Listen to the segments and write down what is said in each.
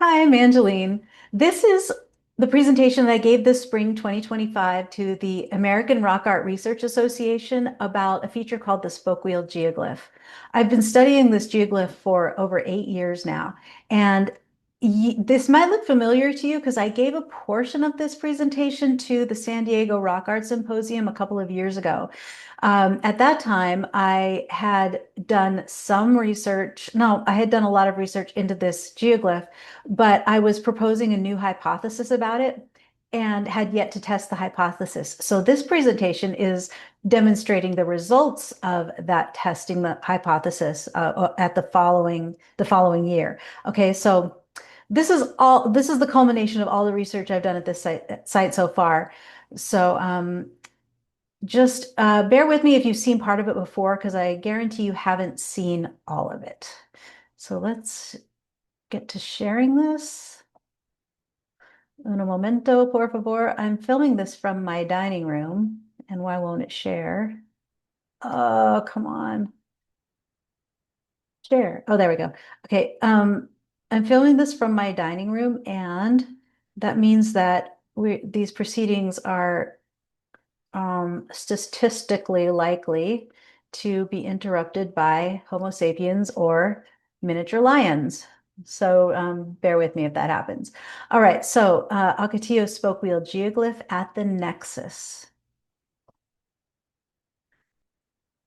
Hi, I'm Angeline. This is the presentation that I gave this spring 2025 to the American Rock Art Research Association about a feature called the spoke wheel geoglyph. I've been studying this geoglyph for over 8 years now, and this might look familiar to you because I gave a portion of this presentation to the San Diego Rock Art Symposium a couple of years ago. At that time, I had done some research. No, I had done a lot of research into this geoglyph, but I was proposing a new hypothesis about it and had yet to test the hypothesis. So this presentation is demonstrating the results of that testing the hypothesis at the following year. Okay, so this is the culmination of all the research I've done at this site so far. So just bear with me if you've seen part of it before, because I guarantee you haven't seen all of it. So let's get to sharing this. Un momento, por favor. I'm filming this from my dining room, and why won't it share? Oh, come on. Share. Oh, there we go. Okay. I'm filming this from my dining room, and that means that these proceedings are statistically likely to be interrupted by Homo sapiens or miniature lions. So bear with me if that happens. All right, so Ocotillo spoke wheel geoglyph at the nexus.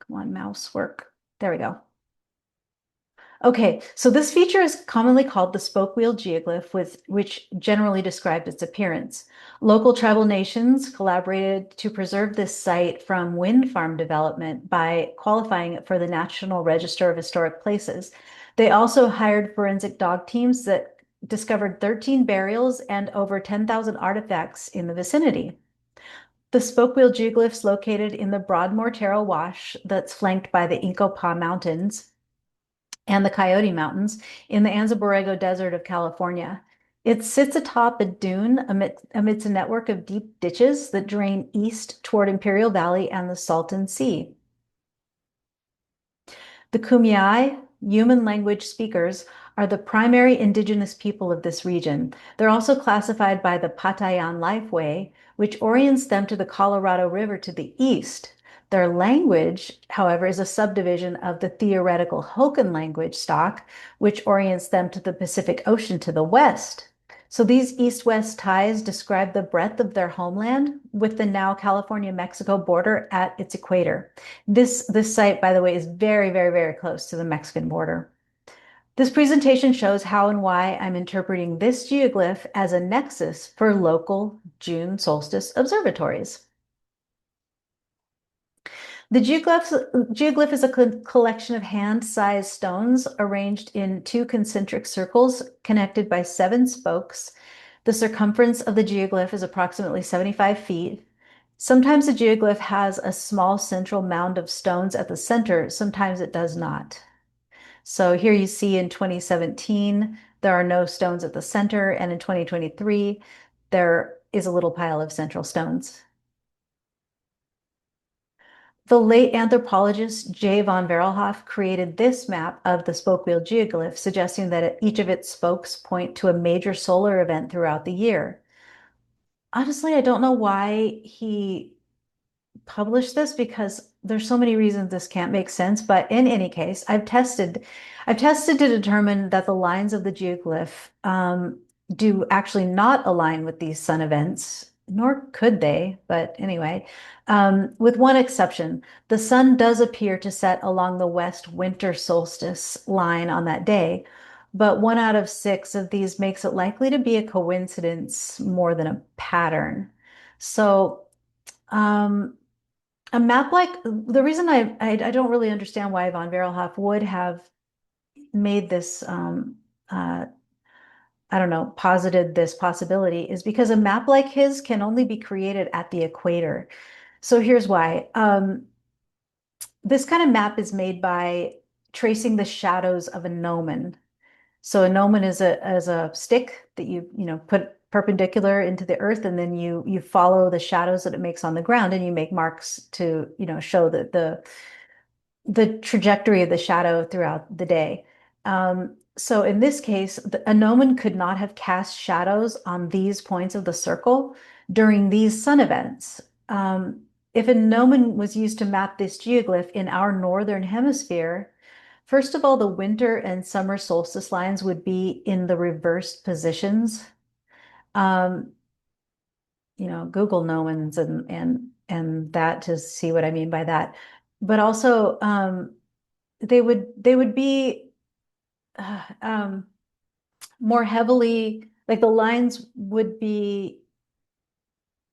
Come on, mouse work. There we go. Okay, so this feature is commonly called the spoke wheel geoglyph, which generally describes its appearance. Local tribal nations collaborated to preserve this site from wind farm development by qualifying it for the National Register of Historic Places. They also hired forensic dog teams that discovered 13 burials and over 10,000 artifacts in the vicinity. The spoke wheel geoglyph is located in the Broadmoor Terrell Wash that's flanked by the Incopah Mountains and the Coyote Mountains in the Anza Borrego Desert of California. It sits atop a dune amidst a network of deep ditches that drain east toward Imperial Valley and the Salton Sea. The Kumeyaay, human language speakers, are the primary indigenous people of this region. They're also classified by the Patayan Lifeway, which orients them to the Colorado River to the east. Their language, however, is a subdivision of the theoretical Hokan language stock, which orients them to the Pacific Ocean to the west. So these east-west ties describe the breadth of their homeland with the now California-Mexico border at its equator. This site, by the way, is very, very, very close to the Mexican border. This presentation shows how and why I'm interpreting this geoglyph as a nexus for local June solstice observatories. The geoglyph is a collection of hand-sized stones arranged in two concentric circles connected by 7 spokes. The circumference of the geoglyph is approximately 75 feet. Sometimes the geoglyph has a small central mound of stones at the center, sometimes it does not. So here you see in 2017, there are no stones at the center, and in 2023, there is a little pile of central stones. The late anthropologist J. von Verhelhoff created this map of the spoke wheel geoglyph, suggesting that each of its spokes point to a major solar event throughout the year. Honestly, I don't know why he publish this because there's so many reasons this can't make sense. But in any case, I've tested to determine that the lines of the geoglyph do actually not align with these sun events, nor could they. But anyway, with one exception, the sun does appear to set along the west winter solstice line on that day. But 1 out of 6 of these makes it likely to be a coincidence more than a pattern. So, um, a map like the reason I don't really understand why von Verhelhoff would have made this I don't know, posited this possibility is because a map like his can only be created at the equator. So here's why. This kind of map is made by tracing the shadows of a gnomon. So a gnomon is a stick that you put perpendicular into the earth, and then you follow the shadows that it makes on the ground, and you make marks to show that the trajectory of the shadow throughout the day. So in this case, a gnomon could not have cast shadows on these points of the circle during these sun events. If a gnomon was used to map this geoglyph in our northern hemisphere, first of all, the winter and summer solstice lines would be in the reversed positions. Um, Google gnomons and that to see what I mean by that. But also, they would be um, more heavily, like the lines would be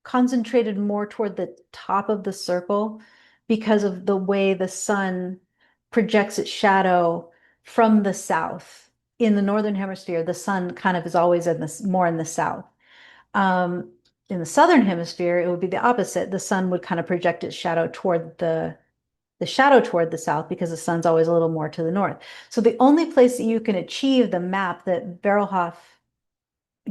concentrated more toward the top of the circle because of the way the sun projects its shadow from the south. In the northern hemisphere, the sun kind of is always more in the south. Um, in the southern hemisphere, it would be the opposite. The sun would kind of project its shadow toward the shadow toward the south because the sun's always a little more to the north. So the only place that you can achieve the map that Verhoeven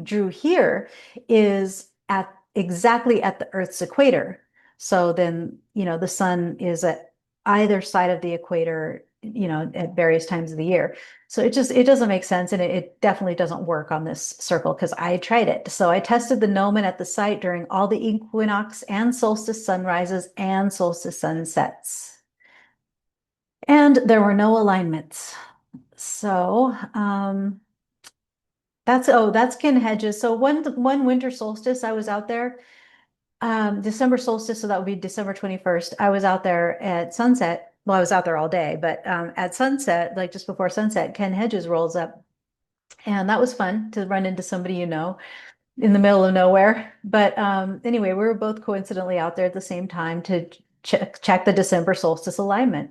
drew here is at exactly at the Earth's equator. So then, the sun is at either side of the equator, at various times of the year. So it doesn't make sense. And it definitely doesn't work on this circle because I tried it. So I tested the gnomon at the site during all the equinox and solstice sunrises and solstice sunsets. And there were no alignments. So, that's Ken Hedges. So one winter solstice, I was out there, December solstice, so that would be December 21st. I was out there at sunset. Well, I was out there all day, but at sunset, like just before sunset, Ken Hedges rolls up. And that was fun to run into somebody in the middle of nowhere. But anyway, we were both coincidentally out there at the same time to check the December solstice alignment.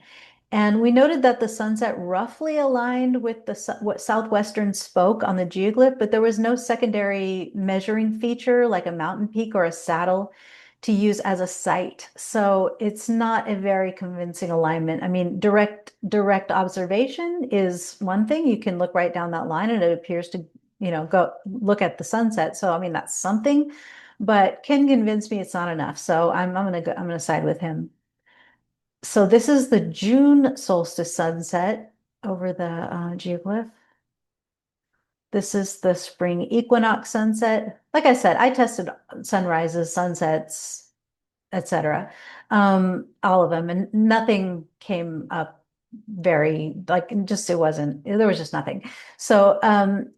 And we noted that the sunset roughly aligned with what southwestern spoke on the geoglyph, but there was no secondary measuring feature like a mountain peak or a saddle to use as a site. So it's not a very convincing alignment. I mean, direct observation is one thing. You can look right down that line and it appears to go look at the sunset. So, I mean, that's something, but Ken convinced me it's not enough. So I'm gonna side with him. So this is the June solstice sunset over the geoglyph. This is the spring equinox sunset. Like I said, I tested sunrises, sunsets, etc. All of them, and nothing came up very it wasn't, there was just nothing. So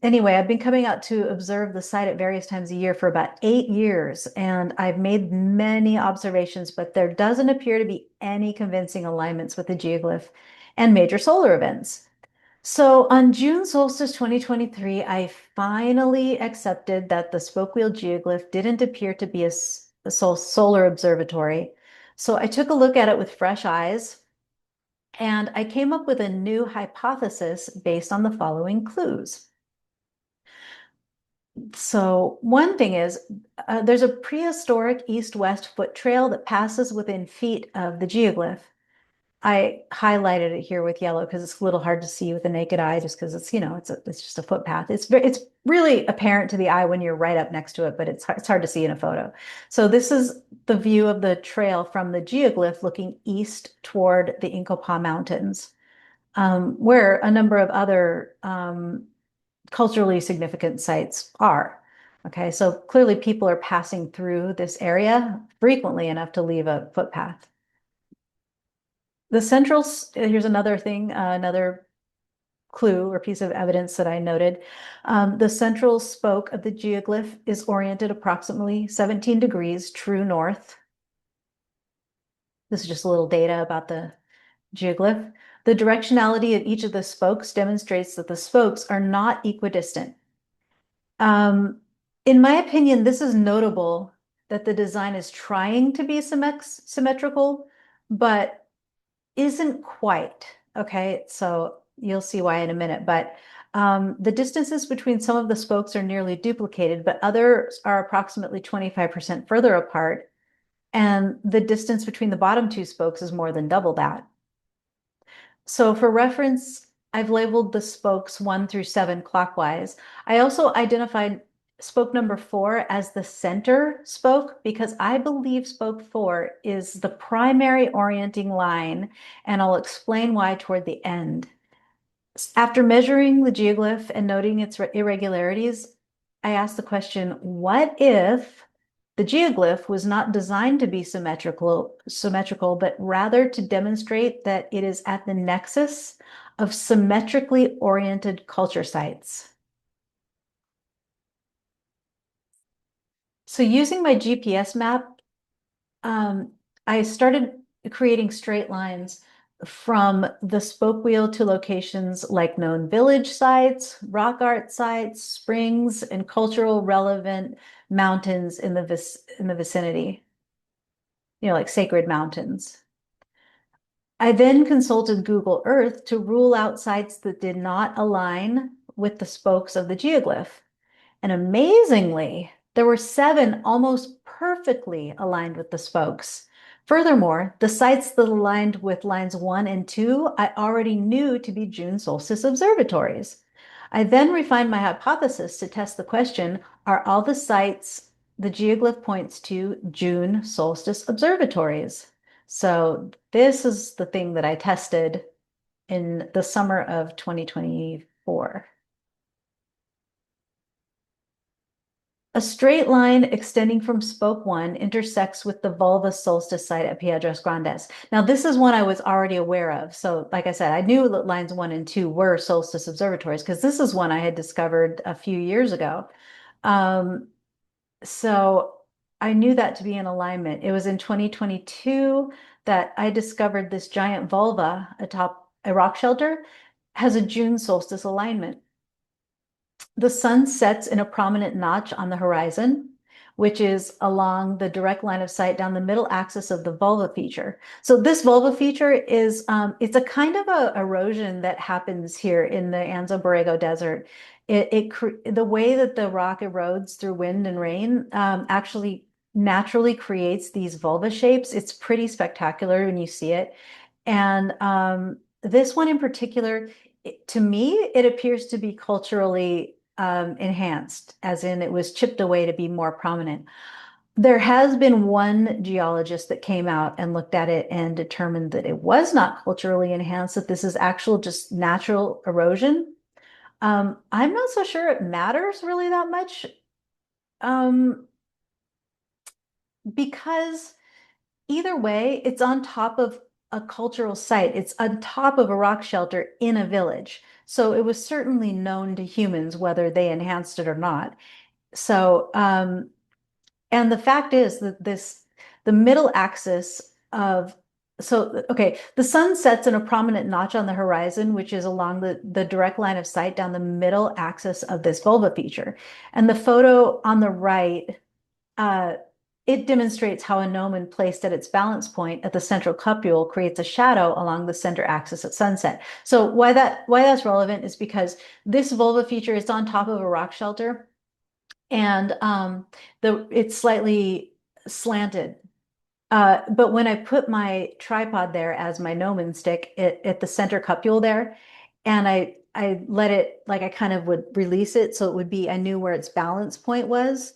anyway, I've been coming out to observe the site at various times a year for about 8 years, and I've made many observations, but there doesn't appear to be any convincing alignments with the geoglyph and major solar events. So on June solstice 2023, I finally accepted that the spoke wheel geoglyph didn't appear to be a solar observatory. So I took a look at it with fresh eyes, and I came up with a new hypothesis based on the following clues. So one thing is, there's a prehistoric east-west foot trail that passes within feet of the geoglyph. I highlighted it here with yellow because it's a little hard to see with the naked eye, just because it's just a footpath. It's really apparent to the eye when you're right up next to it, but it's hard to see in a photo. So this is the view of the trail from the geoglyph looking east toward the Inkopah Mountains, where a number of other culturally significant sites are. Okay, so clearly people are passing through this area frequently enough to leave a footpath. Here's another thing, another clue or piece of evidence that I noted. The central spoke of the geoglyph is oriented approximately 17 degrees true north. This is just a little data about the geoglyph. The directionality of each of the spokes demonstrates that the spokes are not equidistant. In my opinion, this is notable that the design is trying to be symmetrical, but isn't quite. Okay, so you'll see why in a minute, but the distances between some of the spokes are nearly duplicated, but others are approximately 25% further apart. And the distance between the bottom two spokes is more than double that. So for reference, I've labeled the spokes 1 through 7 clockwise. I also identified spoke number 4 as the center spoke because I believe spoke 4 is the primary orienting line, and I'll explain why toward the end. After measuring the geoglyph and noting its irregularities, I asked the question, what if the geoglyph was not designed to be symmetrical, but rather to demonstrate that it is at the nexus of symmetrically oriented culture sites? So using my GPS map, um, I started creating straight lines from the spoke wheel to locations like known village sites, rock art sites, springs, and cultural relevant mountains in the vicinity, like sacred mountains. I then consulted Google Earth to rule out sites that did not align with the spokes of the geoglyph. And amazingly, there were 7 almost perfectly aligned with the spokes. Furthermore, the sites that aligned with lines 1 and 2, I already knew to be June solstice observatories. I then refined my hypothesis to test the question, are all the sites the geoglyph points to June solstice observatories? So this is the thing that I tested in the summer of 2024. A straight line extending from spoke 1 intersects with the Vulva solstice site at Piedras Grandes. Now, this is one I was already aware of. So, like I said, I knew that lines 1 and 2 were solstice observatories because this is one I had discovered a few years ago. Um, so I knew that to be in alignment. It was in 2022 that I discovered this giant vulva atop a rock shelter has a June solstice alignment. The sun sets in a prominent notch on the horizon, which is along the direct line of sight down the middle axis of the vulva feature. So this vulva feature is, it's a kind of a erosion that happens here in the Anza Borrego Desert. The way that the rock erodes through wind and rain actually naturally creates these vulva shapes. It's pretty spectacular when you see it. And this one in particular, to me, it appears to be culturally enhanced, as in it was chipped away to be more prominent. There has been one geologist that came out and looked at it and determined that it was not culturally enhanced, that this is actual just natural erosion. I'm not so sure it matters really that much um, because either way, it's on top of a cultural site. It's on top of a rock shelter in a village. So it was certainly known to humans whether they enhanced it or not. So, and the fact is that the middle axis of, so, okay, the sun sets in a prominent notch on the horizon, which is along the direct line of sight down the middle axis of this vulva feature. And the photo on the right, uh, it demonstrates how a gnomon placed at its balance point at the central cupule creates a shadow along the center axis at sunset. So why that's relevant is because this vulva feature is on top of a rock shelter, and it's slightly slanted. But when I put my tripod there as my gnomon stick at the center cupule there, and I let it, like I kind of would release it so it would be, I knew where its balance point was.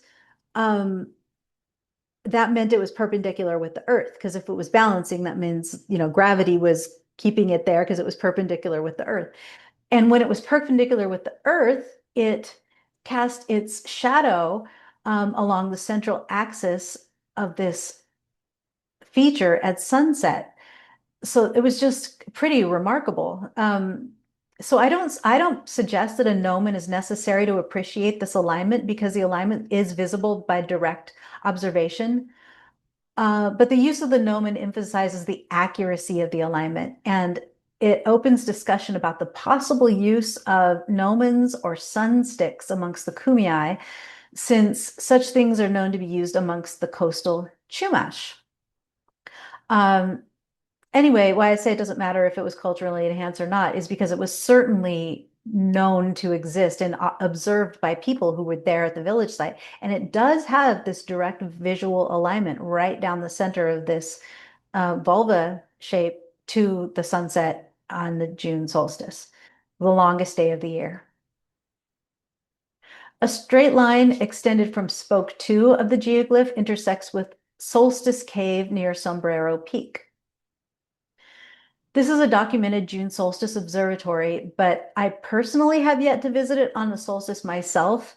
That meant it was perpendicular with the earth, because if it was balancing, that means, gravity was keeping it there because it was perpendicular with the earth. And when it was perpendicular with the earth, it cast its shadow along the central axis of this feature at sunset. So it was just pretty remarkable. So I don't suggest that a gnomon is necessary to appreciate this alignment, because the alignment is visible by direct observation. But the use of the gnomon emphasizes the accuracy of the alignment, and it opens discussion about the possible use of gnomons or sun sticks amongst the Kumeyaay, since such things are known to be used amongst the coastal Chumash. Um, anyway, why I say it doesn't matter if it was culturally enhanced or not is because it was certainly known to exist and observed by people who were there at the village site. And it does have this direct visual alignment right down the center of this vulva shape to the sunset on the June solstice, the longest day of the year. A straight line extended from spoke 2 of the geoglyph intersects with Solstice Cave near Sombrero Peak. This is a documented June solstice observatory, but I personally have yet to visit it on the solstice myself.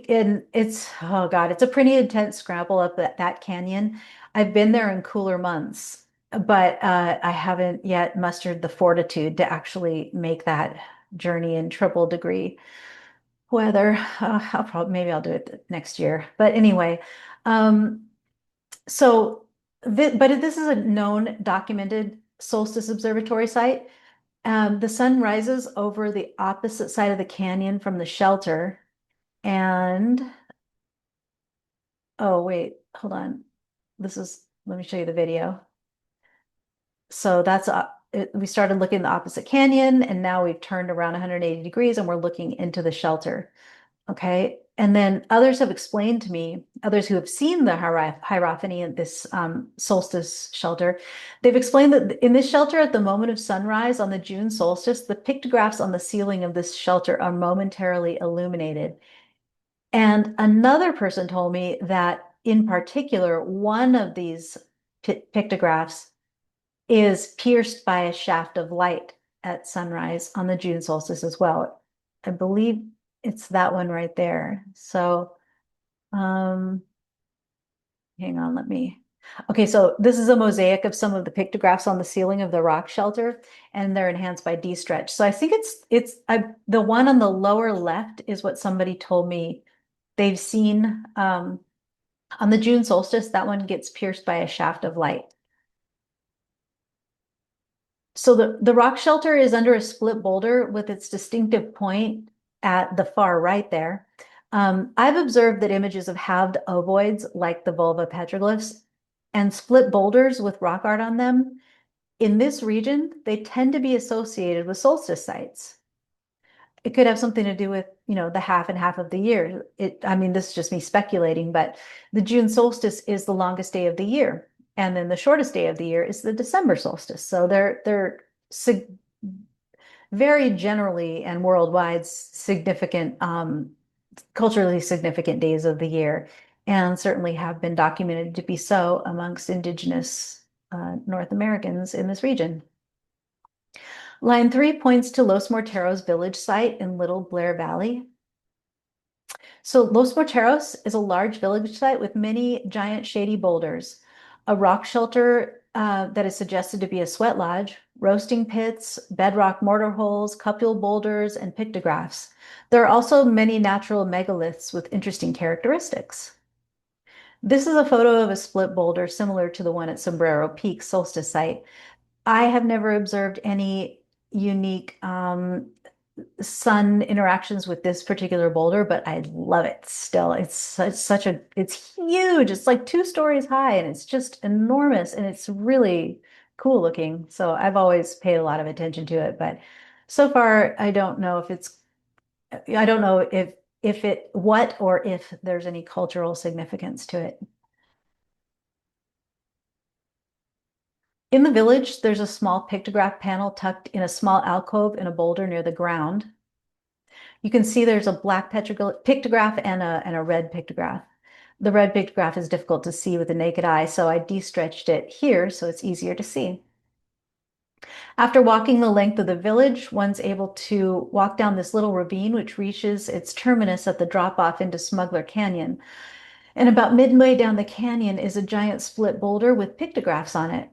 And it's, oh God, it's a pretty intense scramble up that canyon. I've been there in cooler months, but I haven't yet mustered the fortitude to actually make that journey in triple degree weather. Maybe I'll do it next year. But anyway, um, so but this is a known documented solstice observatory site. The sun rises over the opposite side of the canyon from the shelter. And oh, wait, hold on. Let me show you the video. So we started looking at the opposite canyon, and now we've turned around 180 degrees and we're looking into the shelter. Okay. And then others have explained to me, others who have seen the hierophany in this solstice shelter, they've explained that in this shelter at the moment of sunrise on the June solstice, the pictographs on the ceiling of this shelter are momentarily illuminated. And another person told me that in particular, one of these pictographs is pierced by a shaft of light at sunrise on the June solstice as well. I believe it's that one right there. So, um, hang on, okay, so this is a mosaic of some of the pictographs on the ceiling of the rock shelter, and they're enhanced by D-stretch. So I think the one on the lower left is what somebody told me they've seen, on the June solstice. That one gets pierced by a shaft of light. So the rock shelter is under a split boulder with its distinctive point at the far right there. I've observed that images of halved ovoids, like the vulva petroglyphs, and split boulders with rock art on them, in this region, they tend to be associated with solstice sites. It could have something to do with, the half and half of the year. I mean, this is just me speculating, but the June solstice is the longest day of the year. And then the shortest day of the year is the December solstice. So they're very generally and worldwide significant, culturally significant days of the year, and certainly have been documented to be so amongst indigenous North Americans in this region. Line 3 points to Los Morteros village site in Little Blair Valley. So Los Morteros is a large village site with many giant shady boulders, a rock shelter that is suggested to be a sweat lodge, roasting pits, bedrock mortar holes, cupule boulders, and pictographs. There are also many natural megaliths with interesting characteristics. This is a photo of a split boulder similar to the one at Sombrero Peak Solstice site. I have never observed any unique sun interactions with this particular boulder, but I love it still. It's huge. It's like 2 stories high, and it's just enormous, and it's really cool looking. So I've always paid a lot of attention to it, but so far I don't know if there's any cultural significance to it. In the village, there's a small pictograph panel tucked in a small alcove in a boulder near the ground. You can see there's a black pictograph and a red pictograph. The red pictograph is difficult to see with the naked eye, so I de-stretched it here so it's easier to see. After walking the length of the village, one's able to walk down this little ravine, which reaches its terminus at the drop-off into Smuggler Canyon. And about midway down the canyon is a giant split boulder with pictographs on it.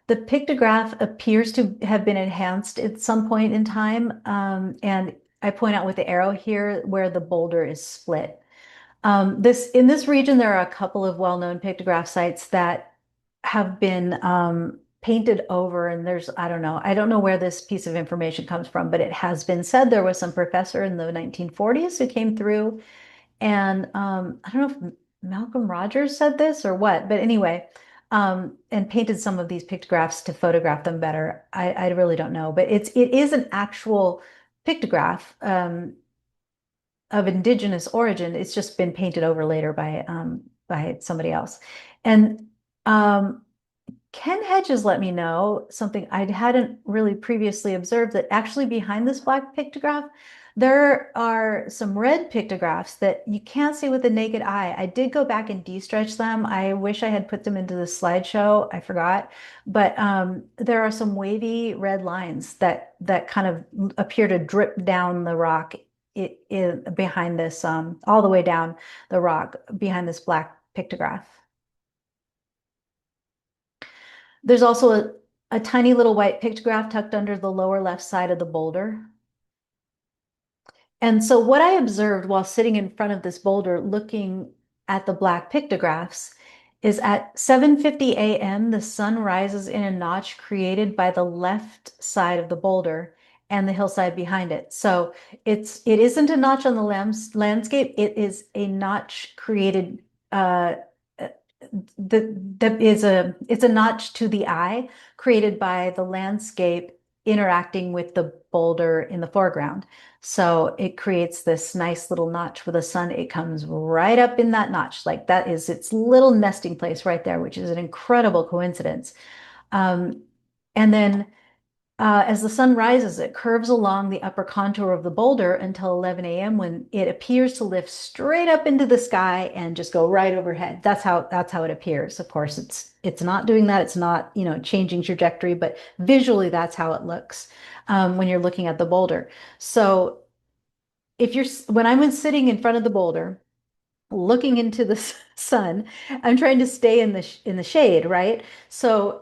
The pictograph appears to have been enhanced at some point in time, and I point out with the arrow here where the boulder is split. In this region, there are a couple of well-known pictograph sites that have been painted over, and I don't know where this piece of information comes from, but it has been said there was some professor in the 1940s who came through, and I don't know if Malcolm Rogers said this or what, but anyway, and painted some of these pictographs to photograph them better. I really don't know, but it is an actual pictograph of indigenous origin. It's just been painted over later by somebody else. And Ken Hedges let me know something I hadn't really previously observed, that actually behind this black pictograph, There are some red pictographs that you can't see with the naked eye. I did go back and de-stretch them. I wish I had put them into the slideshow. I forgot. But there are some wavy red lines that kind of appear to drip down the rock behind this, all the way down the rock behind this black pictograph. There's also a tiny little white pictograph tucked under the lower left side of the boulder. And so what I observed while sitting in front of this boulder looking at the black pictographs is at 7:50 a.m. the sun rises in a notch created by the left side of the boulder and the hillside behind it. So it isn't a notch on the landscape, it is a notch created it's a notch to the eye created by the landscape interacting with the boulder in the foreground. So it creates this nice little notch with the sun. It comes right up in that notch. Like that is its little nesting place right there, which is an incredible coincidence. And then as the sun rises, it curves along the upper contour of the boulder until 11 a.m. when it appears to lift straight up into the sky and just go right overhead. That's how it appears. Of course, it's not doing that. It's not, changing trajectory, but visually that's how it looks when you're looking at the boulder. So when I'm sitting in front of the boulder, looking into the sun, I'm trying to stay in the shade, right? So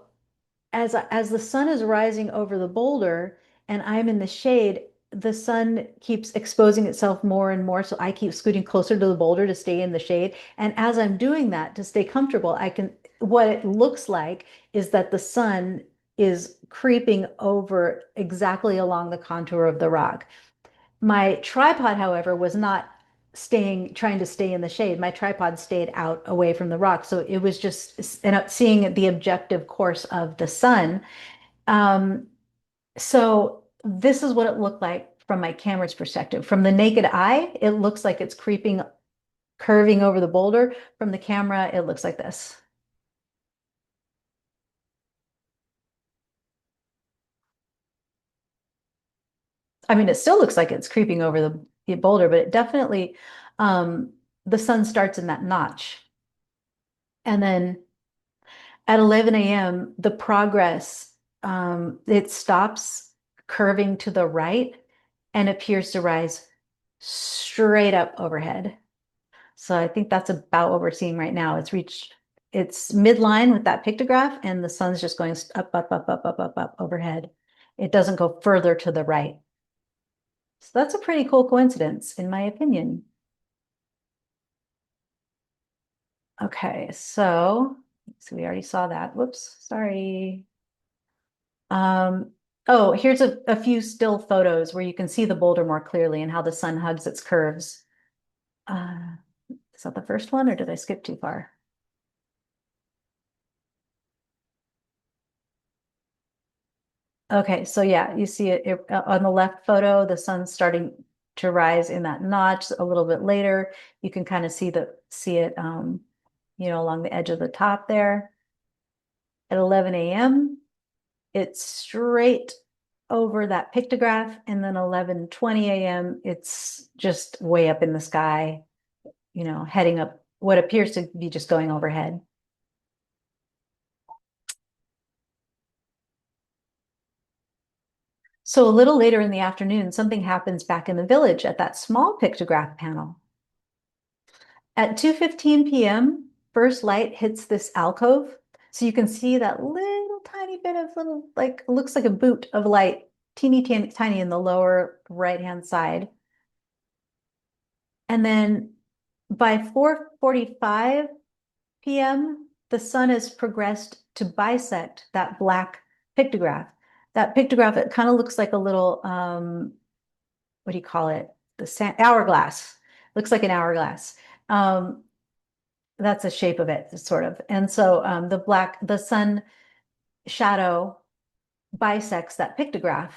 as the sun is rising over the boulder and I'm in the shade, the sun keeps exposing itself more and more. So I keep scooting closer to the boulder to stay in the shade. And as I'm doing that to stay comfortable, what it looks like is that the sun is creeping over exactly along the contour of the rock. My tripod, however, was not trying to stay in the shade. My tripod stayed out away from the rock. So it was just seeing the objective course of the sun. Um, so this is what it looked like from my camera's perspective. From the naked eye, it looks like it's curving over the boulder. From the camera, it looks like this. I mean, it still looks like it's creeping over the boulder, but it definitely, the sun starts in that notch. And then at 11 a.m., the progress, it stops curving to the right and appears to rise straight up overhead. So I think that's about what we're seeing right now. It's midline with that pictograph, and the sun's just going up, up, up, up, up, up, up overhead. It doesn't go further to the right. So that's a pretty cool coincidence, in my opinion. Okay, so we already saw that. Whoops, sorry. Oh, here's a few still photos where you can see the boulder more clearly and how the sun hugs its curves. Uh, is that the first one or did I skip too far? Okay, so yeah, you see it on the left photo, the sun's starting to rise in that notch a little bit later. You can kind of see it along the edge of the top there. At 11 a.m., it's straight over that pictograph, and then 11:20 a.m., it's just way up in the sky, heading up what appears to be just going overhead. So a little later in the afternoon, something happens back in the village at that small pictograph panel. At 2:15 p.m., first light hits this alcove. So you can see that little tiny bit of like, looks like a boot of light, teeny tiny in the lower right-hand side. And then by 4:45 p.m., the sun has progressed to bisect that black pictograph. That pictograph, it kind of looks like a little, what do you call it? Hourglass. Looks like an hourglass. That's the shape of it, sort of. And so the sun shadow bisects that pictograph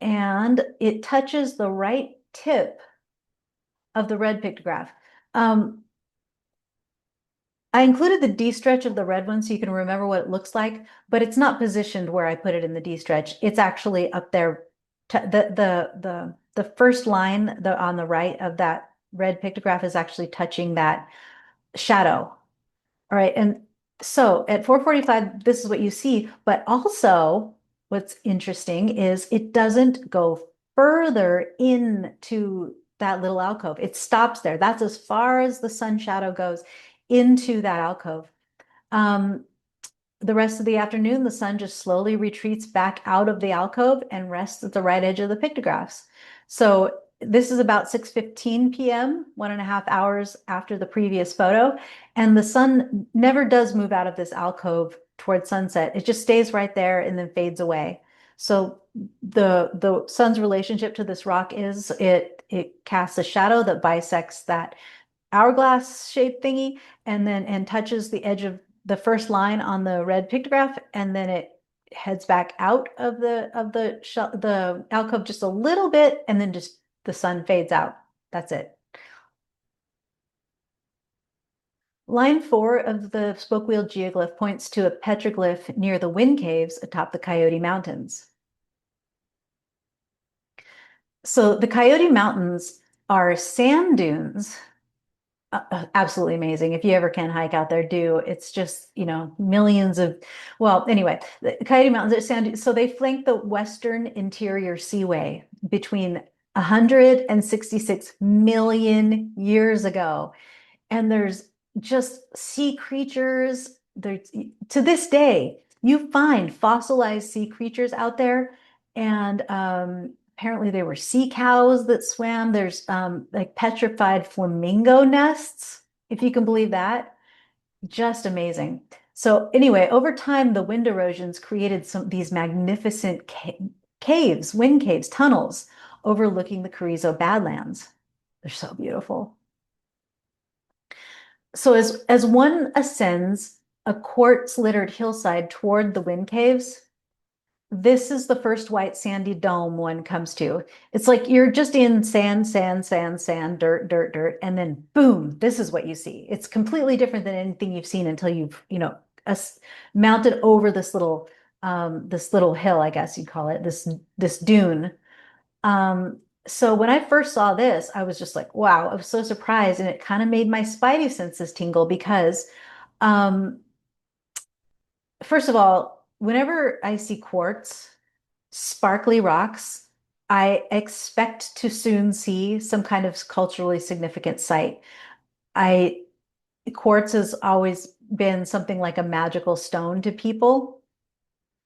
and it touches the right tip of the red pictograph. I included the D-stretch of the red one so you can remember what it looks like, but it's not positioned where I put it in the D-stretch. It's actually up there. The the first line on the right of that red pictograph is actually touching that shadow. All right. And so at 4:45, this is what you see. But also, what's interesting is it doesn't go further into that little alcove. It stops there. That's as far as the sun shadow goes into that alcove. Um, the rest of the afternoon, the sun just slowly retreats back out of the alcove and rests at the right edge of the pictographs. So this is about 6:15 p.m., 1.5 hours after the previous photo. And the sun never does move out of this alcove towards sunset. It just stays right there and then fades away. So the sun's relationship to this rock is it casts a shadow that bisects that hourglass shaped thingy and touches the edge of the first line on the red pictograph, and then it heads back out of the alcove just a little bit, and then just the sun fades out. That's it. Line 4 of the spoke wheel geoglyph points to a petroglyph near the wind caves atop the Coyote Mountains. So the Coyote Mountains are sand dunes, absolutely amazing. If you ever can hike out there, do. It's just, millions of, well, anyway, the Coyote Mountains at Sand, so they flank the Western Interior Seaway between 166 million years ago. And there's just sea creatures. There's, to this day, you find fossilized sea creatures out there. And apparently there were sea cows that swam. There's like petrified flamingo nests, if you can believe that. Just amazing. So anyway, over time, the wind erosions created these magnificent caves, wind caves, tunnels overlooking the Carrizo Badlands. They're so beautiful. So as one ascends a quartz littered hillside toward the wind caves, this is the first white sandy dome one comes to. It's like you're just in sand, sand, sand, sand, dirt, dirt, dirt, and then boom, this is what you see. It's completely different than anything you've seen until you've, mounted over this little hill, I guess you'd call it, this dune. So when I first saw this, I was just like, wow, I was so surprised. And it kind of made my spidey senses tingle because, um, first of all, whenever I see quartz, sparkly rocks, I expect to soon see some kind of culturally significant site. I Quartz has always been something like a magical stone to people.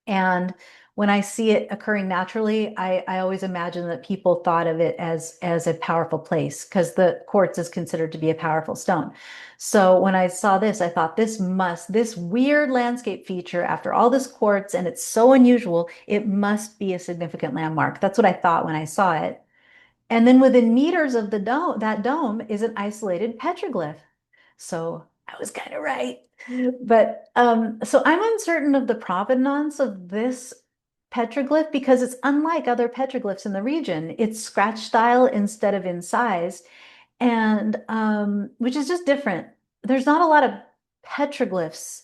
And when I see it occurring naturally, I always imagine that people thought of it as a powerful place because the quartz is considered to be a powerful stone. So when I saw this, I thought this weird landscape feature after all this quartz, and it's so unusual, it must be a significant landmark. That's what I thought when I saw it. And then within meters of that dome is an isolated petroglyph. So I was kind of right. But so I'm uncertain of the provenance of this petroglyph because it's unlike other petroglyphs in the region. It's scratch style instead of incised, and which is just different. There's not a lot of petroglyphs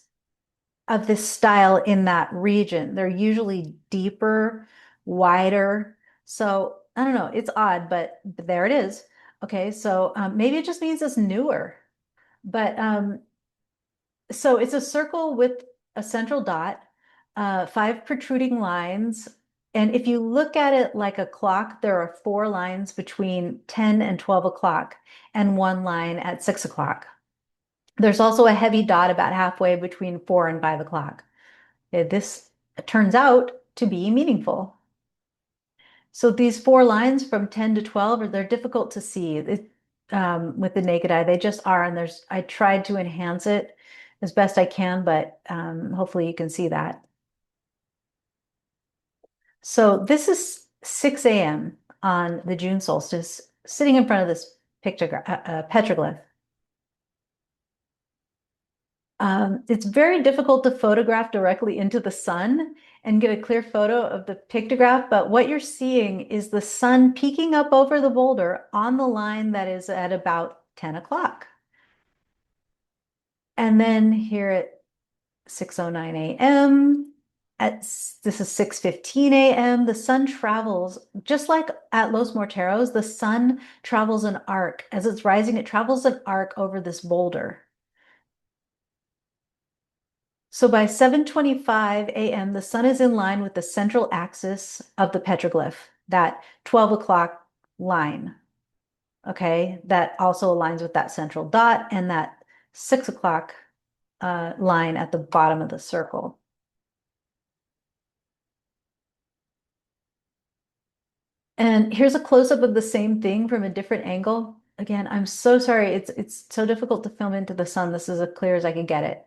of this style in that region. They're usually deeper, wider. So I don't know, it's odd, but there it is. Okay, so maybe it just means it's newer. But so it's a circle with a central dot, 5 protruding lines. And if you look at it like a clock, there are 4 lines between 10 and 12 o'clock and 1 line at 6 o'clock. There's also a heavy dot about halfway between 4 and 5 o'clock. This turns out to be meaningful. So these 4 lines from 10 to 12, they're difficult to see with the naked eye. They just are, and I tried to enhance it as best I can, but hopefully you can see that. So this is 6 a.m. on the June solstice, sitting in front of this petroglyph. It's very difficult to photograph directly into the sun and get a clear photo of the pictograph, but what you're seeing is the sun peeking up over the boulder on the line that is at about 10 o'clock. And then here at 6:09 a.m., this is 6:15 a.m. The sun travels just like at Los Morteros. The sun travels an arc as it's rising. It travels an arc over this boulder. So by 7:25 a.m., the sun is in line with the central axis of the petroglyph, that 12 o'clock line. Okay, that also aligns with that central dot and that 6 o'clock line at the bottom of the circle. And here's a close-up of the same thing from a different angle. Again, I'm so sorry. It's so difficult to film into the sun. This is as clear as I can get it.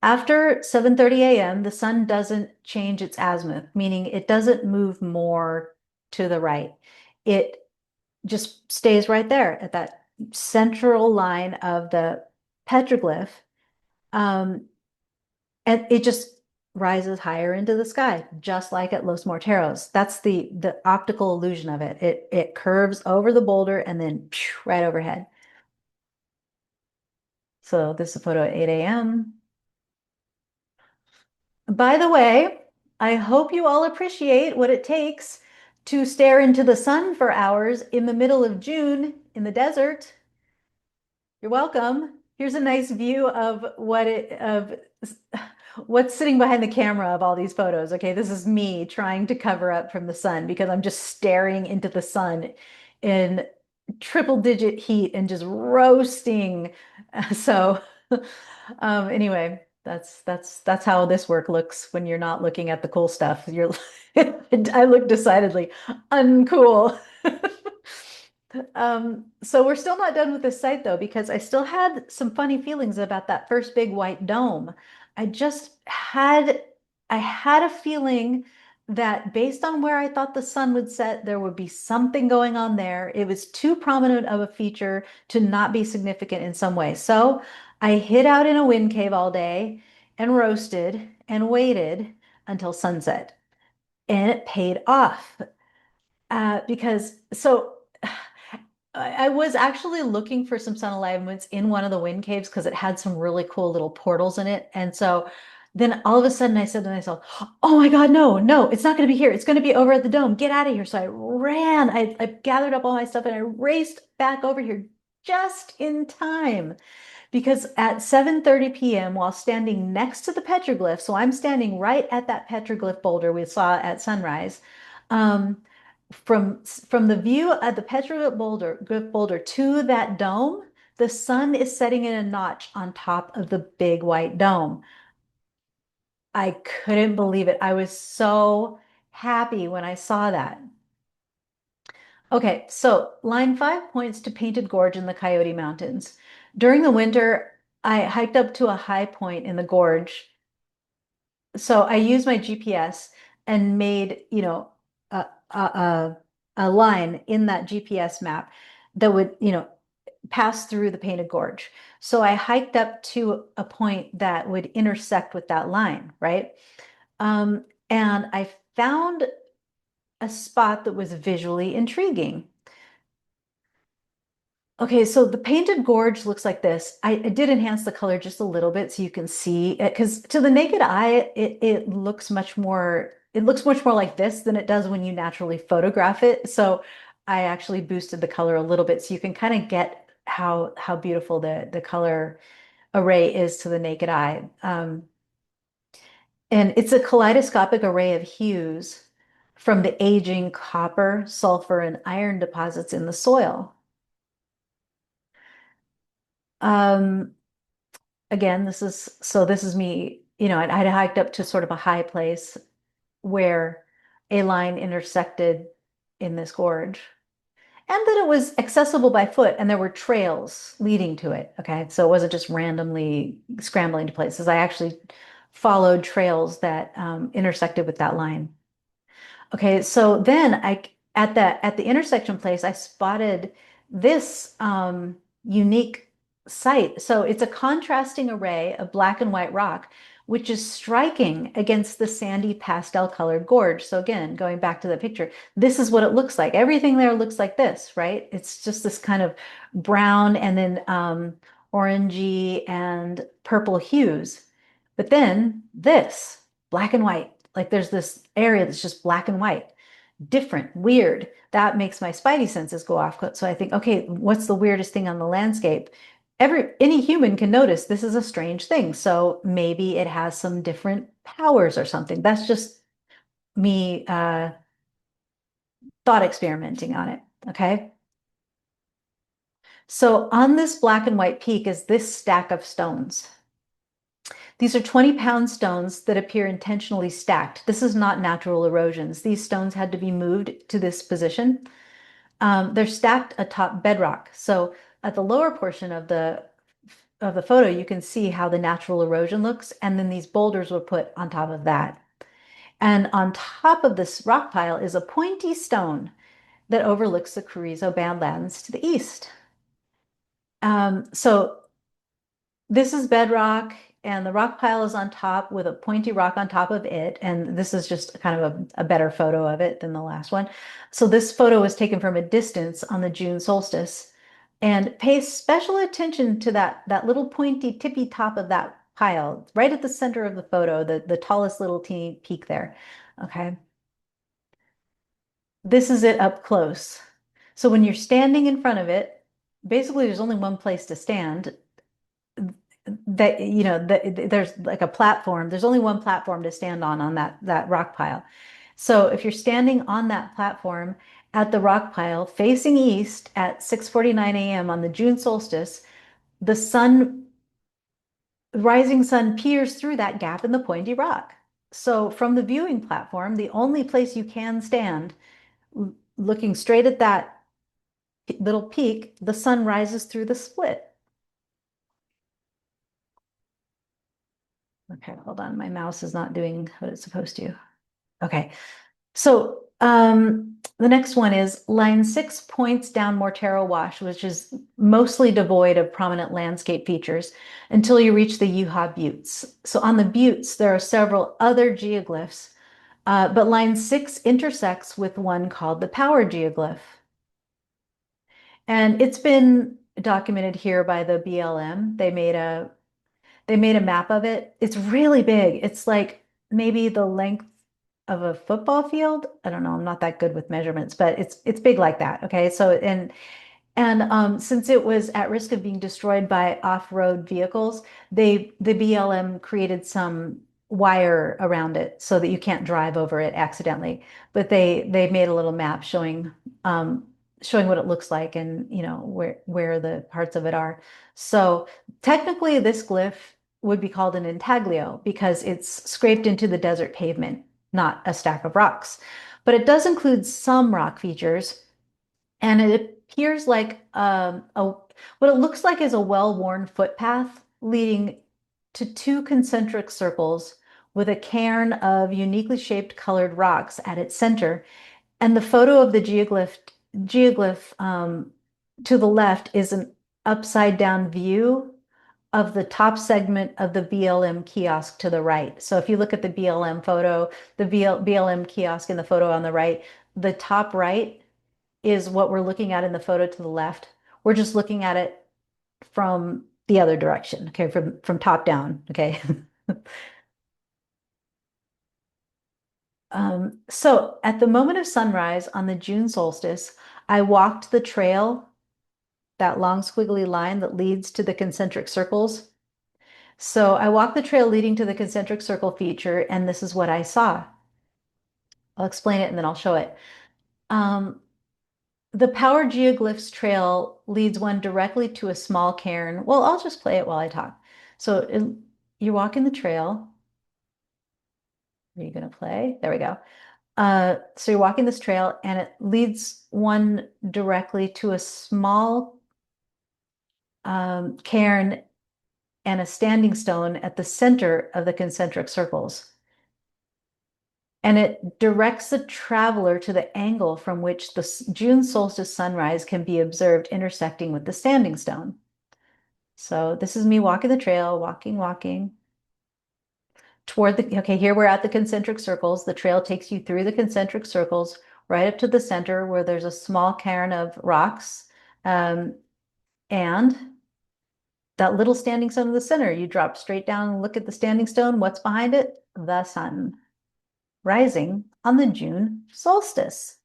After 7:30 a.m., the sun doesn't change its azimuth, meaning it doesn't move more to the right. It just stays right there at that central line of the petroglyph. Um, and it just rises higher into the sky, just like at Los Morteros. That's the optical illusion of it. It curves over the boulder and then right overhead. So this is a photo at 8 a.m. By the way, I hope you all appreciate what it takes to stare into the sun for hours in the middle of June in the desert. You're welcome. Here's a nice view of what's sitting behind the camera of all these photos. Okay, this is me trying to cover up from the sun because I'm just staring into the sun in triple digit heat and just roasting. So anyway, that's how this work looks when you're not looking at the cool stuff. You're I look decidedly uncool. So we're still not done with this site though, because I still had some funny feelings about that first big white dome. I just had, I had a feeling that based on where I thought the sun would set, there would be something going on there. It was too prominent of a feature to not be significant in some way. So I hid out in a wind cave all day and roasted and waited until sunset. And it paid off. Because so I was actually looking for some sun alignments in one of the wind caves because it had some really cool little portals in it. And so then all of a sudden I said to myself, oh my God, no, no, it's not going to be here. It's going to be over at the dome. Get out of here. So I ran, I gathered up all my stuff and I raced back over here just in time. Because at 7:30 p.m., while standing next to the petroglyph, so I'm standing right at that petroglyph boulder we saw at sunrise, um, from the view of the petroglyph boulder to that dome, the sun is setting in a notch on top of the big white dome. I couldn't believe it. I was so happy when I saw that. Okay, so line 5 points to Painted Gorge in the Coyote Mountains. During the winter, I hiked up to a high point in the gorge. So I used my GPS and made, a line in that GPS map that would, pass through the Painted Gorge. So I hiked up to a point that would intersect with that line, right? And I found a spot that was visually intriguing. Okay, so the Painted Gorge looks like this. I did enhance the color just a little bit so you can see it, because to the naked eye, it looks much more like this than it does when you naturally photograph it. So I actually boosted the color a little bit so you can kind of get how beautiful the color array is to the naked eye. And it's a kaleidoscopic array of hues from the aging copper, sulfur, and iron deposits in the soil. Um, Again, this is me, I'd hiked up to sort of a high place where a line intersected in this gorge, and that it was accessible by foot and there were trails leading to it. Okay, so it wasn't just randomly scrambling to places. I actually followed trails that intersected with that line. Okay, so then at the intersection place, I spotted this unique site. So it's a contrasting array of black and white rock, which is striking against the sandy pastel colored gorge. So again, going back to the picture, this is what it looks like. Everything there looks like this, right? It's just this kind of brown and then orangey and purple hues. But then this, black and white, like there's this area that's just black and white, different, weird. That makes my spidey senses go off. So I think, okay, what's the weirdest thing on the landscape? Any human can notice this is a strange thing. So maybe it has some different powers or something. That's just me thought experimenting on it. Okay. So on this black and white peak is this stack of stones. These are 20-pound stones that appear intentionally stacked. This is not natural erosions. These stones had to be moved to this position. They're stacked atop bedrock. So at the lower portion of the photo, you can see how the natural erosion looks, and then these boulders were put on top of that. And on top of this rock pile is a pointy stone that overlooks the Carrizo Badlands to the east. So this is bedrock, and the rock pile is on top with a pointy rock on top of it. And this is just kind of a better photo of it than the last one. So this photo was taken from a distance on the June solstice. And pay special attention to that little pointy tippy top of that pile, right at the center of the photo, the tallest little teeny peak there. Okay. This is it up close. So when you're standing in front of it, basically there's only one place to stand. That there's like a platform. There's only one platform to stand on that rock pile. So if you're standing on that platform at the rock pile facing east at 6:49 a.m. on the June solstice, the rising sun peers through that gap in the pointy rock. So from the viewing platform, the only place you can stand looking straight at that little peak, the sun rises through the split. Okay, hold on. My mouse is not doing what it's supposed to. Okay. So the next one is line 6 points down Mortero Wash, which is mostly devoid of prominent landscape features until you reach the Yuha Buttes. So on the buttes, there are several other geoglyphs, but line 6 intersects with one called the Power Geoglyph. And it's been documented here by the BLM. They made a map of it. It's really big. It's like maybe the length of a football field. I don't know. I'm not that good with measurements, but it's big like that. Okay. So and since it was at risk of being destroyed by off-road vehicles, the BLM created some wire around it so that you can't drive over it accidentally. But they made a little map showing what it looks like and where the parts of it are. So technically, this glyph would be called an intaglio because it's scraped into the desert pavement, not a stack of rocks. But it does include some rock features, and it appears like what it looks like is a well-worn footpath leading to two concentric circles with a cairn of uniquely shaped colored rocks at its center. And the photo of the geoglyph to the left is an upside down view of the top segment of the BLM kiosk to the right. So if you look at the BLM photo, the BLM kiosk in the photo on the right, the top right is what we're looking at in the photo to the left. We're just looking at it from the other direction, okay, from top down, okay. So at the moment of sunrise on the June solstice, I walked the trail, that long squiggly line that leads to the concentric circles. So I walked the trail leading to the concentric circle feature, and this is what I saw. I'll explain it and then I'll show it. Um, the Power Geoglyphs trail leads one directly to a small cairn. Well, I'll just play it while I talk. So you're walking the trail. Are you going to play? There we go. So you're walking this trail and it leads one directly to a small cairn and a standing stone at the center of the concentric circles. And it directs the traveler to the angle from which the June solstice sunrise can be observed intersecting with the standing stone. So this is me walking the trail, walking toward okay, here we're at the concentric circles. The trail takes you through the concentric circles right up to the center where there's a small cairn of rocks. And that little standing stone in the center, you drop straight down and look at the standing stone. What's behind it? The sun rising on the June solstice.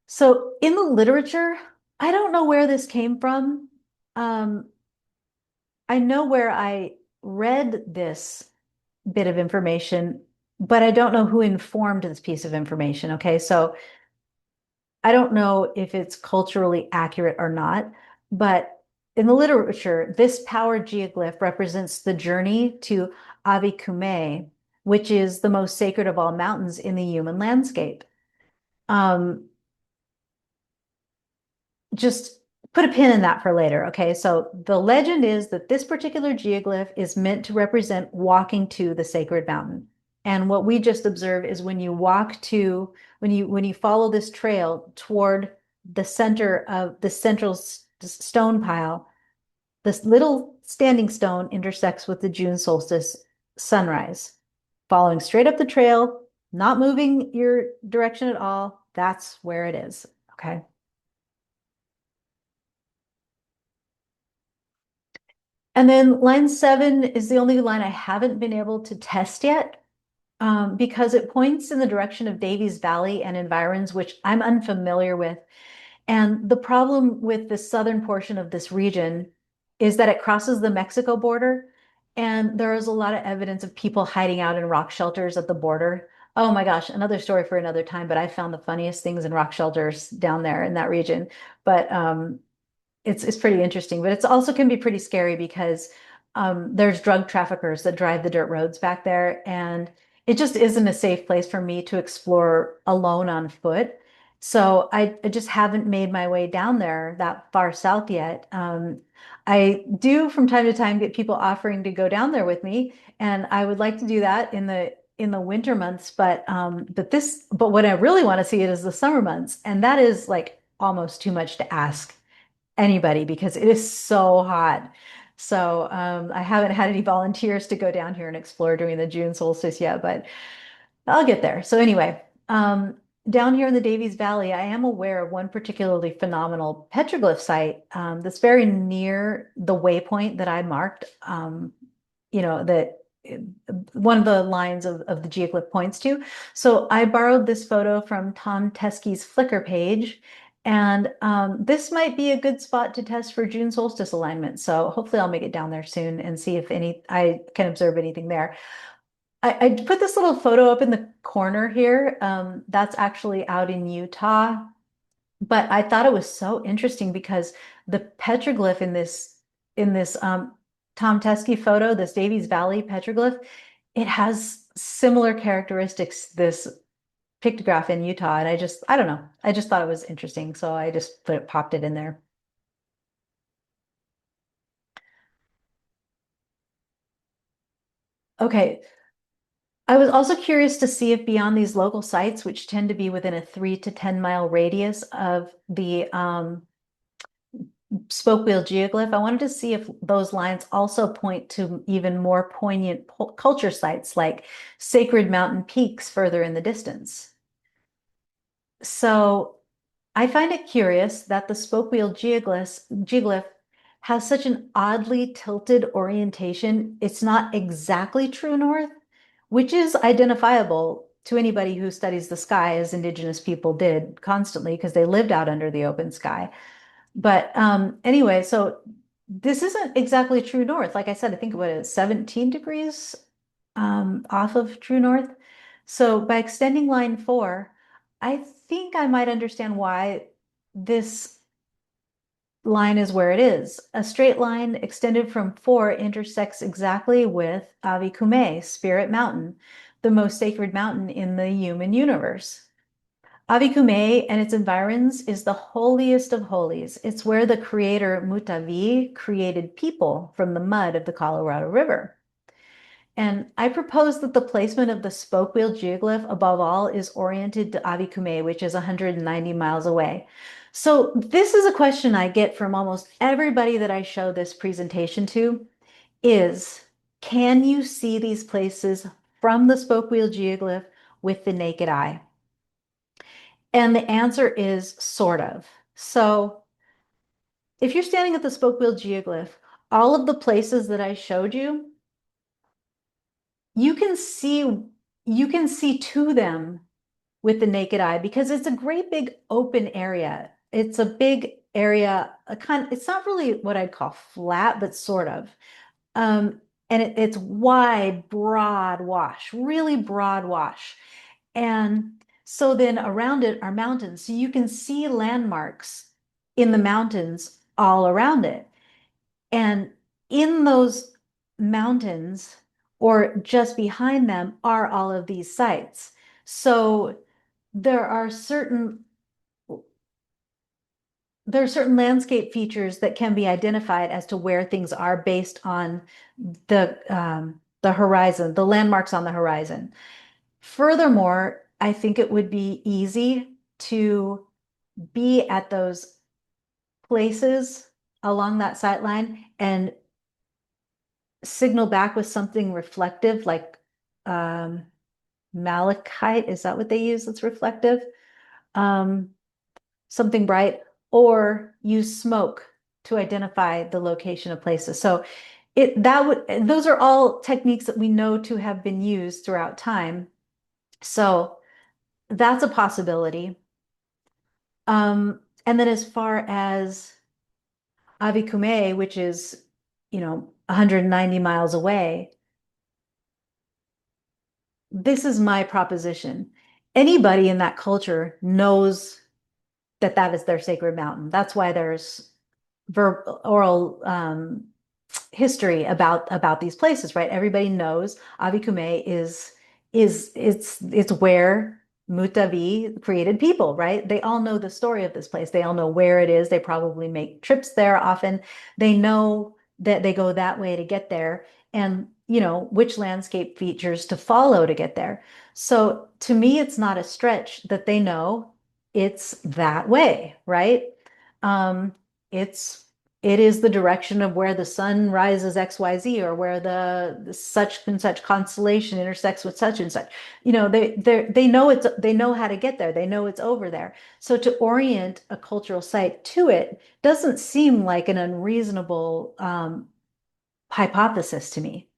So in the literature, I don't know where this came from. Um, I know where I read this bit of information, but I don't know who informed this piece of information. Okay, so I don't know if it's culturally accurate or not, but in the literature, this power geoglyph represents the journey to Avikume, which is the most sacred of all mountains in the human landscape. Um, just put a pin in that for later. Okay, so the legend is that this particular geoglyph is meant to represent walking to the sacred mountain. And what we just observe is when you walk to, when you follow this trail toward the center of the central stone pile, this little standing stone intersects with the June solstice sunrise. Following straight up the trail, not moving your direction at all, that's where it is. Okay. And then line 7 is the only line I haven't been able to test yet, because it points in the direction of Davies Valley and environs, which I'm unfamiliar with. And the problem with the southern portion of this region is that it crosses the Mexico border, and there is a lot of evidence of people hiding out in rock shelters at the border. Oh my gosh, another story for another time, but I found the funniest things in rock shelters down there in that region. But it's pretty interesting, but it's also can be pretty scary because there's drug traffickers that drive the dirt roads back there, and it just isn't a safe place for me to explore alone on foot. So I just haven't made my way down there that far south yet. I do from time to time get people offering to go down there with me, and I would like to do that in the winter months, but what I really want to see it is the summer months, and that is like almost too much to ask anybody because it is so hot. So I haven't had any volunteers to go down here and explore during the June solstice yet, but I'll get there. So anyway, down here in the Davies Valley, I am aware of one particularly phenomenal petroglyph site that's very near the waypoint that I marked. That one of the lines of the geoglyph points to. So I borrowed this photo from Tom Teskey's Flickr page, and this might be a good spot to test for June solstice alignment. So hopefully I'll make it down there soon and see if I can observe anything there. I put this little photo up in the corner here. That's actually out in Utah, but I thought it was so interesting because the petroglyph in this Tom Teskey photo, this Davies Valley petroglyph, it has similar characteristics, this pictograph in Utah. And I don't know. I just thought it was interesting. So I just popped it in there. Okay. I was also curious to see if beyond these local sites, which tend to be within a 3 to 10 mile radius of the spoke wheel geoglyph, I wanted to see if those lines also point to even more poignant culture sites like sacred mountain peaks further in the distance. So I find it curious that the spoke wheel geoglyph has such an oddly tilted orientation. It's not exactly true north, which is identifiable to anybody who studies the sky as indigenous people did constantly because they lived out under the open sky. But anyway, so this isn't exactly true north. Like I said, I think what is 17 degrees off of true north. So by extending line 4, I think I might understand why this line is where it is. A straight line extended from 4 intersects exactly with Avi Kume, Spirit Mountain, the most sacred mountain in the human universe. Avikume and its environs is the holiest of holies. It's where the creator Mutavi created people from the mud of the Colorado River. And I propose that the placement of the spoke wheel geoglyph above all is oriented to Avikume, which is 190 miles away. So this is a question I get from almost everybody that I show this presentation to is, can you see these places from the spoke wheel geoglyph with the naked eye? And the answer is sort of. So if you're standing at the spoke wheel geoglyph, All of the places that I showed you, you can see you can see to them with the naked eye because it's a great big open area. It's a big area, it's not really what I'd call flat, but sort of. Um, and it's wide, broad wash, really broad wash. And so then around it are mountains. So you can see landmarks in the mountains all around it. And in those mountains or just behind them are all of these sites. So there are certain landscape features that can be identified as to where things are based on the horizon, the landmarks on the horizon. Furthermore, I think it would be easy to be at those places along that sight line and signal back with something reflective like um, malachite. Is that what they use that's reflective? Um, Something bright, or use smoke to identify the location of places. So those are all techniques that we know to have been used throughout time. So that's a possibility. And then as far as Avikume, which is, 190 miles away, this is my proposition. Anybody in that culture knows that that is their sacred mountain. That's why there's oral history about these places, right? Everybody knows Avikume is it's where Mutavi created people, right? They all know the story of this place. They all know where it is. They probably make trips there often. They know that they go that way to get there and which landscape features to follow to get there. So to me, it's not a stretch that they know it's that way, right? Um, it's it is the direction of where the sun rises XYZ or where the such and such constellation intersects with such and such. They know they know how to get there. They know it's over there. So to orient a cultural site to it doesn't seem like an unreasonable hypothesis to me.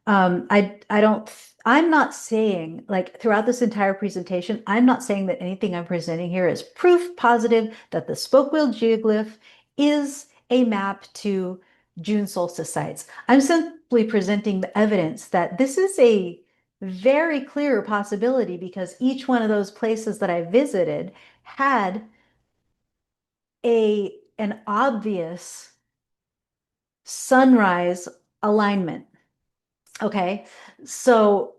I don't, I'm not saying, like, throughout this entire presentation, I'm not saying that anything I'm presenting here is proof positive that the spoke wheel geoglyph is a map to June solstice sites. I'm simply presenting the evidence that this is a very clear possibility because each one of those places that I visited had an obvious sunrise alignment. Okay, so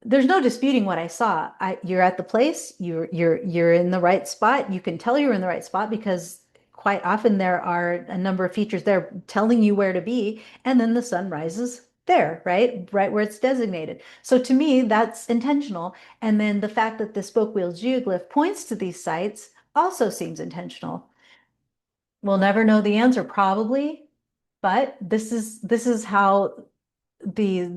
there's no disputing what I saw. You're at the place, you're in the right spot. You can tell you're in the right spot because quite often there are a number of features there telling you where to be, and then the sun rises there, right? Right where it's designated. So to me, that's intentional. And then the fact that the spoke wheel geoglyph points to these sites also seems intentional. We'll never know the answer, probably, but this is how the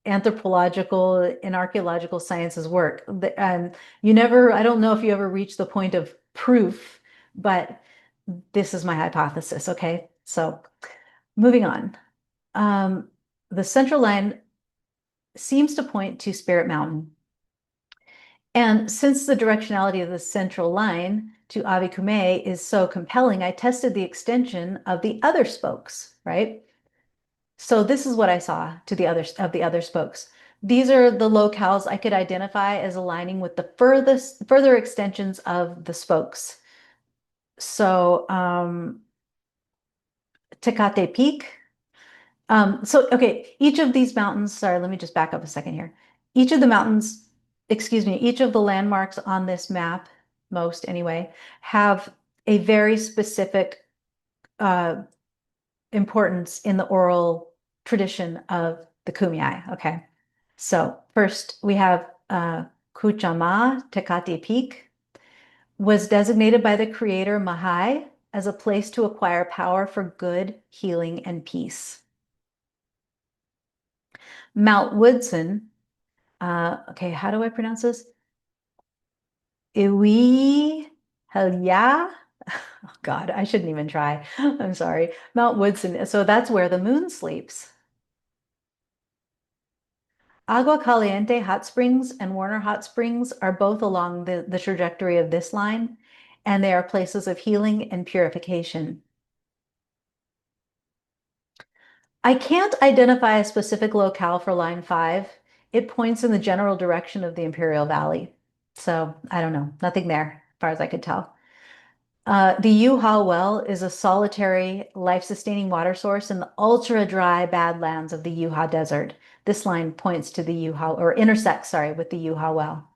anthropological and archaeological sciences work. I don't know if you ever reach the point of proof, but this is my hypothesis. Okay, so moving on. Um, the central line seems to point to Spirit Mountain. And since the directionality of the central line to Avikume is so compelling, I tested the extension of the other spokes, right? So this is what I saw to the other spokes. These are the locales I could identify as aligning with the further extensions of the spokes. So Tecate Peak. Okay, each of these mountains, sorry, let me just back up a second here. Each of the mountains, excuse me, each of the landmarks on this map, most anyway, have a very specific uh, importance in the oral tradition of the Kumeyaay. Okay. So first we have Kuchama Tecate Peak was designated by the creator Mahai as a place to acquire power for good, healing, and peace. Mount Woodson, okay, how do I pronounce this? Iwi Helia. God, I shouldn't even try. I'm sorry. Mount Woodson. So that's where the moon sleeps. Agua Caliente Hot Springs and Warner Hot Springs are both along the trajectory of this line, and they are places of healing and purification. I can't identify a specific locale for line 5. It points in the general direction of the Imperial Valley. So I don't know, nothing there, as far as I could tell. The Yuha well is a solitary, life-sustaining water source in the ultra-dry badlands of the Yuha Desert. This line points to the Yuha, or intersects, sorry, with the Yuha well.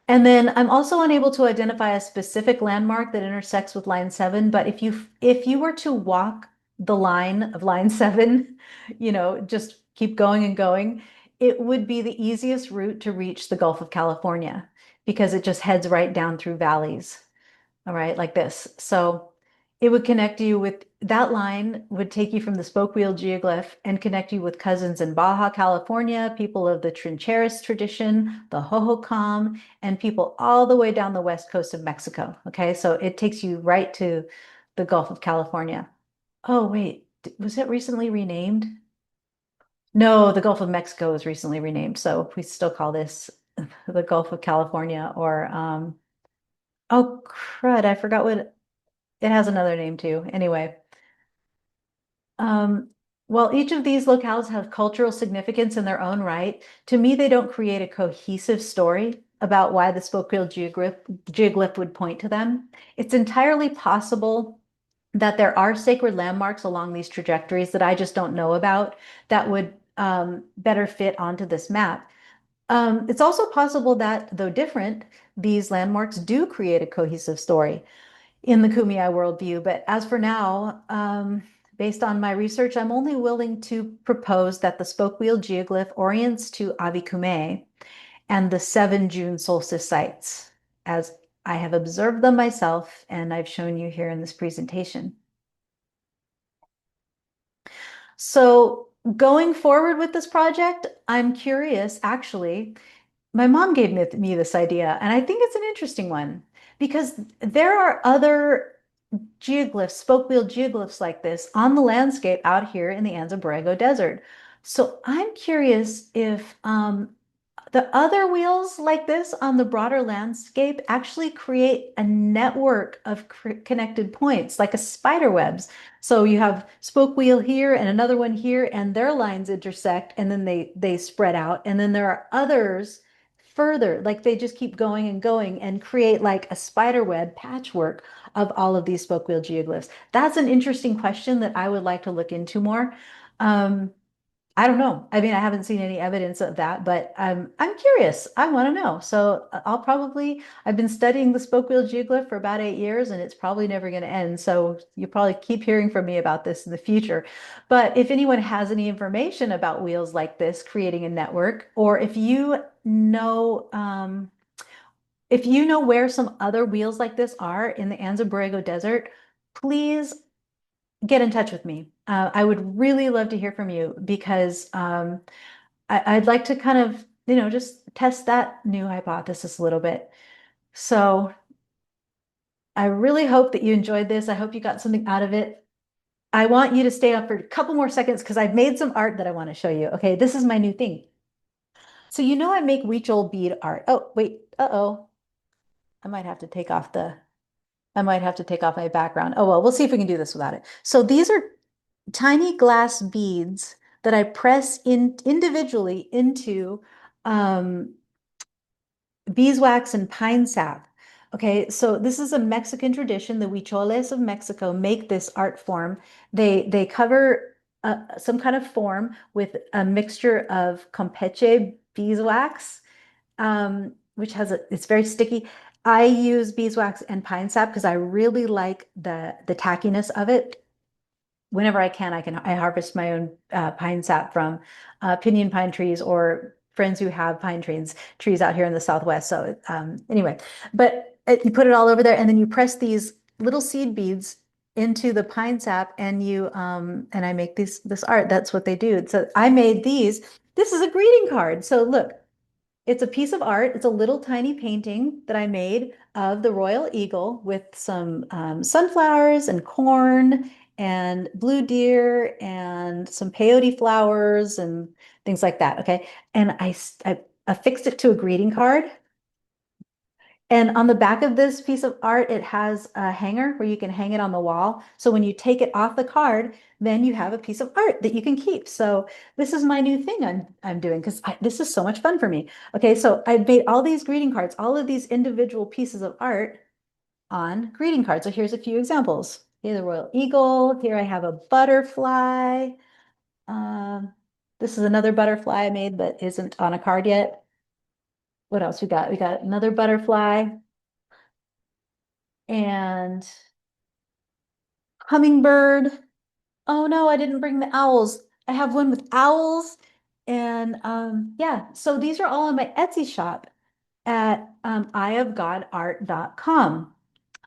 And then I'm also unable to identify a specific landmark that intersects with line 7, but if you were to walk the line of line 7, just keep going and going, it would be the easiest route to reach the Gulf of California because it just heads right down through valleys. All right, like this. So it would connect you with that line would take you from the spoke wheel geoglyph and connect you with cousins in Baja California, people of the Trincheras tradition, the Hohokam, and people all the way down the west coast of Mexico. Okay, so it takes you right to the Gulf of California. Oh, wait, was it recently renamed? No, the Gulf of Mexico was recently renamed. So we still call this the Gulf of California or oh crud, I forgot what it has another name too. Anyway, um, while each of these locales have cultural significance in their own right, to me, they don't create a cohesive story about why the Spokane geoglyph would point to them. It's entirely possible that there are sacred landmarks along these trajectories that I just don't know about that would better fit onto this map. It's also possible that, though different, these landmarks do create a cohesive story in the Kumeyaay worldview. But as for now, based on my research, I'm only willing to propose that the spoke wheel geoglyph orients to Avikume and the 7 June solstice sites, as I have observed them myself and I've shown you here in this presentation. So going forward with this project, I'm curious, actually, my mom gave me this idea, and I think it's an interesting one because there are other geoglyphs, spoke wheel geoglyphs like this on the landscape out here in the Anza Borrego Desert. So I'm curious if the other wheels like this on the broader landscape actually create a network of connected points, like a spider webs. So you have spoke wheel here and another one here, and their lines intersect, and then they spread out. And then there are others further, like they just keep going and create like a spider web patchwork of all of these spoke wheel geoglyphs. That's an interesting question that I would like to look into more. Um, I don't know. I mean, I haven't seen any evidence of that, but I'm curious. I want to know. So I've been studying the spoke wheel geoglyph for about 8 years, and it's probably never going to end. So you'll probably keep hearing from me about this in the future. But if anyone has any information about wheels like this creating a network, or if you know where some other wheels like this are in the Anza Borrego Desert, please get in touch with me. I would really love to hear from you because I'd like to kind of, just test that new hypothesis a little bit. So I really hope that you enjoyed this. I hope you got something out of it. I want you to stay up for a couple more seconds because I've made some art that I want to show you. Okay, this is my new thing. So I make Weechel bead art. Oh, wait. Uh-oh. I might have to take off my background. Oh, well, we'll see if we can do this without it. So these are tiny glass beads that I press in individually into beeswax and pine sap. Okay, so this is a Mexican tradition. The Huicholes of Mexico make this art form. They cover some kind of form with a mixture of Campeche beeswax, it's very sticky. I use beeswax and pine sap because I really like the tackiness of it. Whenever I harvest my own pine sap from pinyon pine trees or friends who have pine trees out here in the Southwest. So anyway, but you put it all over there and then you press these little seed beads into the pine sap and and I make this art. That's what they do. So I made these. This is a greeting card. So look, It's a piece of art. It's a little tiny painting that I made of the royal eagle with some sunflowers and corn and blue deer and some peyote flowers and things like that. Okay. And I affixed it to a greeting card. And on the back of this piece of art, it has a hanger where you can hang it on the wall. So when you take it off the card, then you have a piece of art that you can keep. So this is my new thing I'm doing because this is so much fun for me. Okay, so I made all these greeting cards, all of these individual pieces of art on greeting cards. So here's a few examples. Here's a royal eagle. Here I have a butterfly. Um, this is another butterfly I made that isn't on a card yet. What else we got? We got another butterfly and hummingbird. Oh no, I didn't bring the owls. I have one with owls. And yeah, so these are all in my Etsy shop at eyeofgodart.com.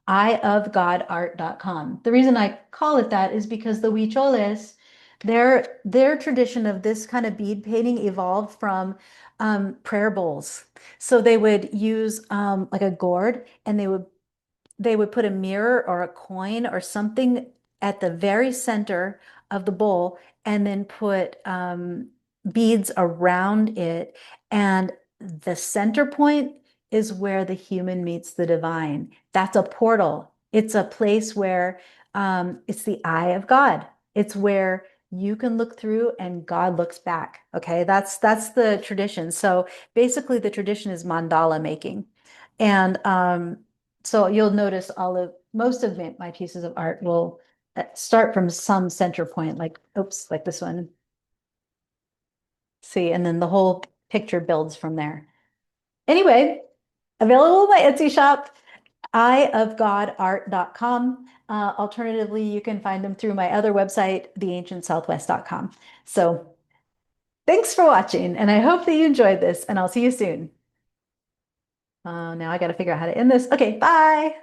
Eyeofgodart.com. The reason I call it that is because the Huicholes, their tradition of this kind of bead painting evolved from prayer bowls. So they would use like a gourd and they would put a mirror or a coin or something at the very center of the bowl and then put beads around it. And the center point is where the human meets the divine. That's a portal. It's a place where it's the eye of God. It's where you can look through and God looks back. Okay, that's the tradition. So basically, the tradition is mandala making. And so you'll notice most of my pieces of art will start from some center point, like, oops, like this one. See, and then the whole picture builds from there. Anyway, available in my Etsy shop, eyeofgodart.com. Alternatively, you can find them through my other website, theancientsouthwest.com. So thanks for watching, and I hope that you enjoyed this, and I'll see you soon. Now I got to figure out how to end this. Okay, bye.